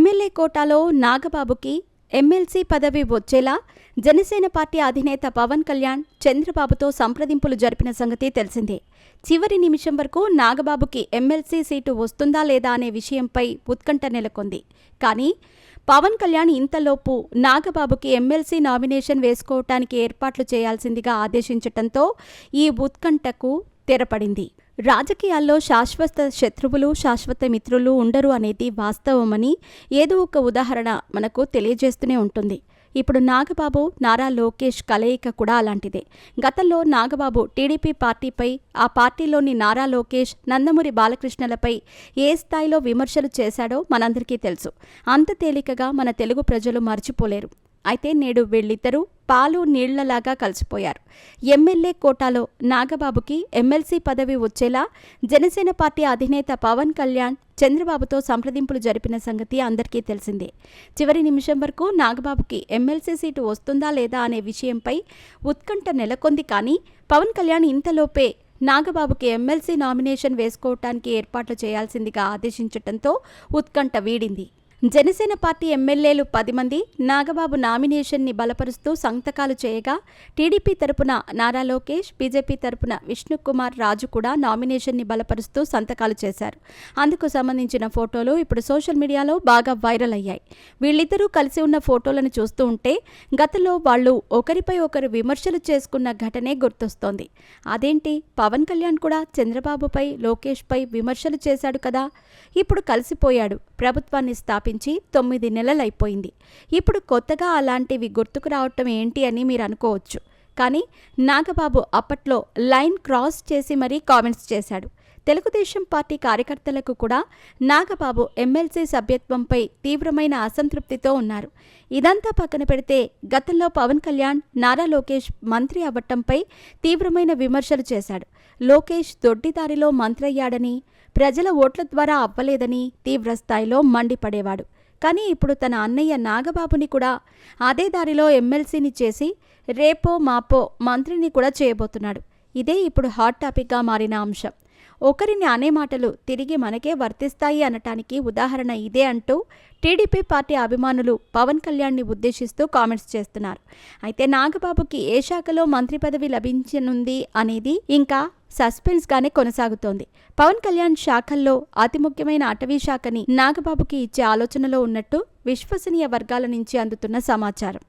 MLA కోటాలో నాగబాబుకి MLC పదవి వచ్చేలా జనసేన పార్టీ అధినేత పవన్ కళ్యాణ్ చంద్రబాబుతో సంప్రదింపులు జరిపిన సంగతి తెలిసిందే. చివరి నిమిషం వరకు నాగబాబుకి ఎమ్మెల్సీ సీటు వస్తుందా లేదా అనే విషయంపై ఉత్కంఠ నెలకొంది. కానీ పవన్ కళ్యాణ్ ఇంతలోపు నాగబాబుకి ఎమ్మెల్సీ నామినేషన్ వేసుకోవటానికి ఏర్పాట్లు చేయాల్సిందిగా ఆదేశించటంతో ఈ ఉత్కంఠకు తెరపడింది. రాజకీయాల్లో శాశ్వత శత్రువులు, శాశ్వత మిత్రులు ఉండరు అనేది వాస్తవమని ఏదో ఒక ఉదాహరణ మనకు తెలియజేస్తూనే ఉంటుంది. ఇప్పుడు నాగబాబు, నారా లోకేష్ కలయిక కూడా అలాంటిదే. గతంలో నాగబాబు టీడీపీ పార్టీపై, ఆ పార్టీలోని నారా లోకేష్, నందమూరి బాలకృష్ణలపై ఏ స్థాయిలో విమర్శలు చేశాడో మనందరికీ తెలుసు. అంత తేలికగా మన తెలుగు ప్రజలు మర్చిపోలేరు. అయితే నేడు వీళ్ళిద్దరూ పాలు నీళ్లలాగా కలిసిపోయారు. ఎమ్మెల్యే కోటాలో నాగబాబుకి ఎమ్మెల్సీ పదవి వచ్చేలా జనసేన పార్టీ అధినేత పవన్ కళ్యాణ్ చంద్రబాబుతో సంప్రదింపులు జరిపిన సంగతి అందరికీ తెలిసిందే. చివరి నిమిషం వరకు నాగబాబుకి ఎమ్మెల్సీ సీటు వస్తుందా లేదా అనే విషయంపై ఉత్కంఠ నెలకొంది. కానీ పవన్ కళ్యాణ్ ఇంతలోపే నాగబాబుకి ఎమ్మెల్సీ నామినేషన్ వేసుకోవటానికి ఏర్పాట్లు చేయాల్సిందిగా ఆదేశించటంతో ఉత్కంఠ వీడింది. జనసేన పార్టీ ఎమ్మెల్యేలు 10 మంది నాగబాబు నామినేషన్ని బలపరుస్తూ సంతకాలు చేయగా, టీడీపీ తరపున నారా లోకేష్, బీజేపీ తరపున విష్ణుకుమార్ రాజు కూడా నామినేషన్ని బలపరుస్తూ సంతకాలు చేశారు. అందుకు సంబంధించిన ఫోటోలు ఇప్పుడు సోషల్ మీడియాలో బాగా వైరల్ అయ్యాయి. వీళ్ళిద్దరూ కలిసి ఉన్న ఫోటోలను చూస్తూ ఉంటే గతంలో వాళ్ళు ఒకరిపై ఒకరు విమర్శలు చేసుకున్న ఘటనే గుర్తొస్తోంది. అదేంటి, పవన్ కళ్యాణ్ కూడా చంద్రబాబుపై, లోకేష్పై విమర్శలు చేశాడు కదా, ఇప్పుడు కలిసిపోయాడు, ప్రభుత్వాన్ని స్థాపించి 9 నెలలైపోయింది. ఇప్పుడు కొత్తగా అలాంటివి గుర్తుకు రావటం ఏంటి అని మీరు అనుకోవచ్చు. కానీ నాగబాబు అప్పట్లో లైన్ క్రాస్ చేసి మరీ కామెంట్స్ చేశాడు. తెలుగుదేశం పార్టీ కార్యకర్తలకు కూడా నాగబాబు ఎమ్మెల్సీ సభ్యత్వంపై తీవ్రమైన అసంతృప్తితో ఉన్నారు. ఇదంతా పక్కన పెడితే గతంలో పవన్ కళ్యాణ్, నారా లోకేష్ మంత్రి అవ్వటంపై తీవ్రమైన విమర్శలు చేశాడు. లోకేష్ దొడ్డిదారిలో మంత్రయ్యాడని, ప్రజల ఓట్ల ద్వారా అవ్వలేదని తీవ్రస్థాయిలో మండిపడేవాడు. కానీ ఇప్పుడు తన అన్నయ్య నాగబాబుని కూడా అదే దారిలో ఎమ్మెల్సీని చేసి రేపో మాపో మంత్రిని కూడా చేయబోతున్నాడు. ఇదే ఇప్పుడు హాట్ టాపిక్గా మారిన అంశం. ఒకరిని అనే మాటలు తిరిగి మనకే వర్తిస్తాయి అనటానికి ఉదాహరణ ఇదే అంటూ టీడీపీ పార్టీ అభిమానులు పవన్ కళ్యాణ్ని ఉద్దేశిస్తూ కామెంట్స్ చేస్తున్నారు. అయితే నాగబాబుకి ఏ శాఖలో మంత్రి పదవి లభించనుంది అనేది ఇంకా సస్పెన్స్గానే కొనసాగుతోంది. పవన్ కళ్యాణ్ శాఖల్లో అతి ముఖ్యమైన అటవీ శాఖని నాగబాబుకి ఇచ్చే ఆలోచనలో ఉన్నట్టు విశ్వసనీయ వర్గాల నుంచి అందుతున్న సమాచారం.